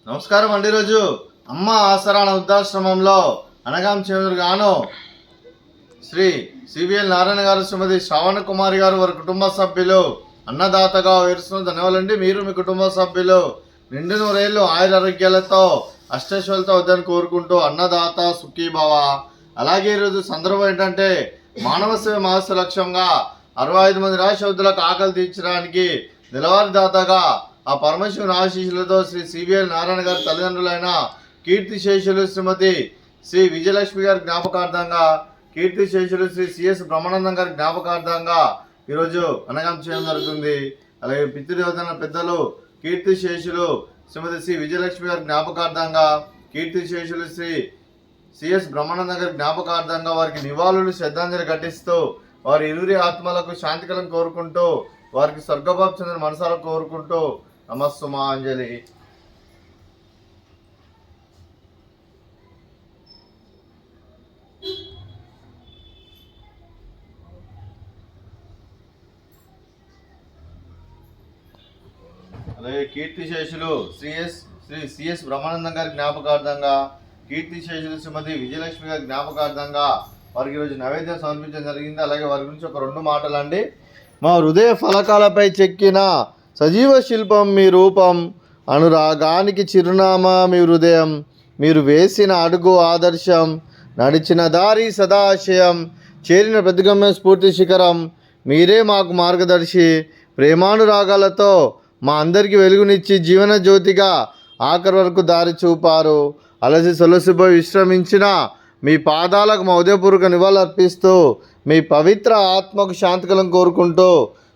నమస్కారం అండి. రోజు అమ్మ ఆసరాణ వృద్ధాశ్రమంలో అనగాం చెందుగాను శ్రీ సివిఎల్ నారాయణ గారు, శ్రీమతి శ్రావణ కుమారి గారు, వారి కుటుంబ సభ్యులు అన్నదాతగా వేరుస్తున్న ధన్యవాదాలండి. మీరు మీ కుటుంబ సభ్యులు నిండు నూరేళ్ళు ఆయురారోగ్యాలతో అష్టైశ్వర్యాలతో వద్దని కోరుకుంటూ అన్నదాత సుఖీభవ. అలాగే ఈరోజు సందర్భం ఏంటంటే మానవ సేవ మహస్సు లక్ష్యంగా 65 మంది రాష్ట్రవృద్ధులకు ఆకలి తీర్చడానికి నెలవారీ దాతగా ఆ పరమశివుని ఆశీస్సులతో శ్రీ సివిఎల్ నారాయణ గారి తల్లిదండ్రులైన కీర్తిశేషులు శ్రీమతి శ్రీ విజయలక్ష్మి గారి జ్ఞాపకార్థంగా, కీర్తిశేషులు శ్రీ సిఎస్ బ్రహ్మానందం గారి జ్ఞాపకార్థంగా ఈరోజు అనగాం చేయడం జరుగుతుంది. అలాగే పితృదేవతల పెద్దలు కీర్తిశేషులు శ్రీమతి శ్రీ విజయలక్ష్మి గారి జ్ఞాపకార్థంగా, కీర్తిశేషులు శ్రీ సిఎస్ బ్రహ్మానందం గారి జ్ఞాపకార్థంగా వారికి నివాళులు శ్రద్ధాంజలి ఘటిస్తూ వారి ఇరువురి ఆత్మలకు శాంతికలను కోరుకుంటూ వారికి స్వర్గభావం చెందిన మనసారా కోరుకుంటూ నమస్సుమాంజలి. అలాగే కీర్తిశేషులు శ్రీ సిఎస్ బ్రహ్మానందం గారి జ్ఞాపకార్థంగా, కీర్తిశేషులు శ్రీమతి విజయలక్ష్మి గారి జ్ఞాపకార్థంగా వారికి ఈరోజు నైవేద్యం సమర్పించడం జరిగింది. అలాగే వారి గురించి ఒక 2 మాటలు అండి. మా హృదయ ఫలకాలపై చెక్కిన సజీవ శిల్పం మీ రూపం, అనురాగానికి చిరునామా మీ హృదయం, మీరు వేసిన అడుగు ఆదర్శం, నడిచిన దారి సదాశయం, చేరిన ప్రతిగమ్య స్ఫూర్తి శిఖరం, మీరే మాకు మార్గదర్శి, ప్రేమానురాగాలతో మా అందరికీ వెలుగునిచ్చి జీవన జ్యోతిగా ఆఖరి వరకు దారి చూపారు. అలసి సొలసిపోయి విశ్రమించిన మీ పాదాలకు మా ఉదయపూర్వక నివాళులు అర్పిస్తూ మీ పవిత్ర ఆత్మకు శాంతికలను కోరుకుంటూ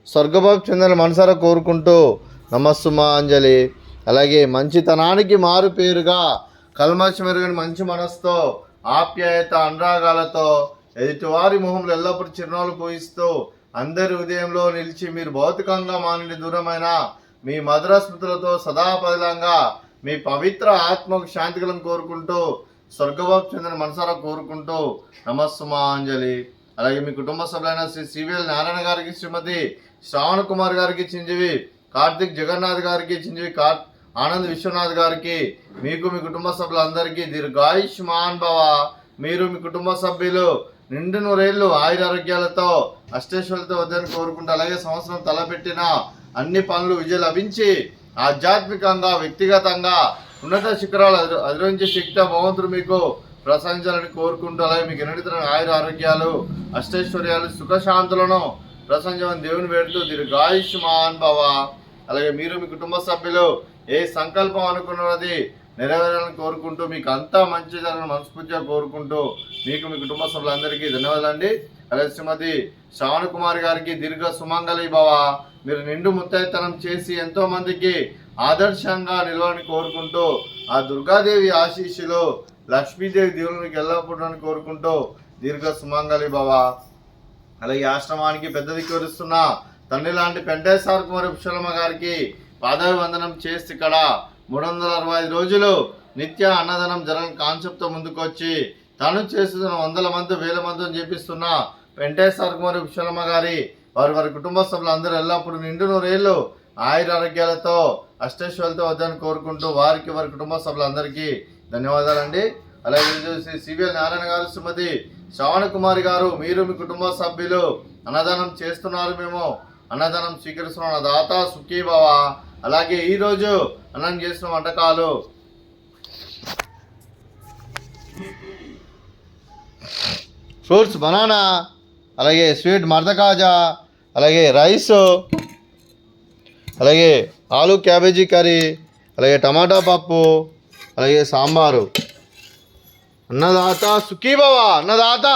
స్వర్గభావం చెందిన మనసారా కోరుకుంటూ నమస్సుమాంజలి. అలాగే మంచితనానికి మారు పేరుగా కల్మషమెరుగని మంచి మనసుతో ఆప్యాయత అనురాగాలతో ఎదుటివారి మొహంలో ఎల్లప్పుడూ చిరునవ్వులు పూయిస్తూ అందరి హృదయంలో నిలిచి మీరు భౌతికంగా మానిని దూరమైన మీ మధుర స్మృతులతో సదాపదిలంగా మీ పవిత్ర ఆత్మకు శాంతికలను కోరుకుంటూ స్వర్గభావం చెందిన మనసారా కోరుకుంటూ నమస్సుమాంజలి. అలాగే మీ కుటుంబ సభ్యులైన శ్రీ సివిఎల్ నారాయణ గారికి, శ్రీమతి శ్రావణ కుమార్ గారికి చిరంజీవి కార్తిక్ జగన్నాథ్ గారికి, చిరంజీవి ఆనంద్ విశ్వనాథ్ గారికి, మీకు మీ కుటుంబ సభ్యులందరికీ దీర్ఘాయుష్మాన్ భవ. మీరు మీ కుటుంబ సభ్యులు నిండు నూరేళ్ళు ఆయురారోగ్యాలతో అష్టైశ్వర్యాలతో వద్దని కోరుకుంటూ, అలాగే సంవత్సరం తలపెట్టిన అన్ని పనులు విజయం లభించి ఆధ్యాత్మికంగా వ్యక్తిగతంగా ఉన్నత శిఖరాలు అధిరోహించే శక్తి భగవంతుడు మీకు ప్రశంసాలని కోరుకుంటూ, అలాగే మీకు ఎన్నడితర ఆయుర ఆరోగ్యాలు అష్టైశ్వర్యాలు సుఖశాంతులను ప్రశంసమని దేవుని వేడుతూ దీర్ఘాయుష్మాన్ భవ. అలాగే మీరు మీ కుటుంబ సభ్యులు ఏ సంకల్పం అనుకున్నది నెరవేరాలని కోరుకుంటూ మీకు అంతా మంచి జరగాలని మనస్ఫూర్తిగా కోరుకుంటూ మీకు మీ కుటుంబ సభ్యులందరికీ ధన్యవాదాలండి. అలాగే శ్రీమతి శ్రావణ కుమారి గారికి దీర్ఘ సుమంగళి భవ. మీరు నిండు ముత్తైతనం చేసి ఎంతో మందికి ఆదర్శంగా నిలవాలని కోరుకుంటూ ఆ దుర్గాదేవి ఆశీస్సులు లక్ష్మీదేవి దేవునికి ఎల్లప్పుడని కోరుకుంటూ దీర్ఘ సుమంగళి భవ. అలాగే ఆశ్రమానికి పెద్ద దిక్కువరుస్తున్న తండ్రి లాంటి పెంటేశ్వర కుమారి పుష్పలమ్మ గారికి పాదాభివందనం చేసి ఇక్కడ 365 రోజులు నిత్య అన్నదానం జరగని కాన్సెప్ట్తో ముందుకొచ్చి తను చేస్తున్న 100 మంది 1000 మందిని చేపిస్తున్న పెంటేశ్వర కుమారి పుష్పలమ్మ గారి వారి కుటుంబ సభ్యులు అందరూ ఎల్లప్పుడూ నిండు నూరేళ్ళు ఆయురారోగ్యాలతో అష్టైశ్వర్యాలతో వద్దని కోరుకుంటూ వారికి వారి కుటుంబ సభ్యులందరికీ ధన్యవాదాలండి. అలాగే శ్రీ సివిఎల్ నారాయణ గారు, శ్రీమతి శ్రావణ కుమారి గారు, మీరు మీ కుటుంబ సభ్యులు అన్నదానం చేస్తున్నారు, మేము అన్నదానం స్వీకరిస్తున్నాం. అన్నదాత సుఖీభవ. అలాగే ఈరోజు అన్నం చేసిన వంటకాలు ఫ్రూట్స్ బనానా, అలాగే స్వీట్ మర్దకాజా, అలాగే రైస్, అలాగే ఆలు క్యాబేజీ కర్రీ, అలాగే టమాటా పప్పు, అలాగే సాంబారు. అన్నదాత సుఖీభవ. అన్నదాత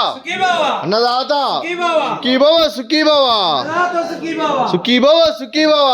అన్నదాత సుఖీభవ సుఖీభవ సుఖీభవ సుఖీభవ.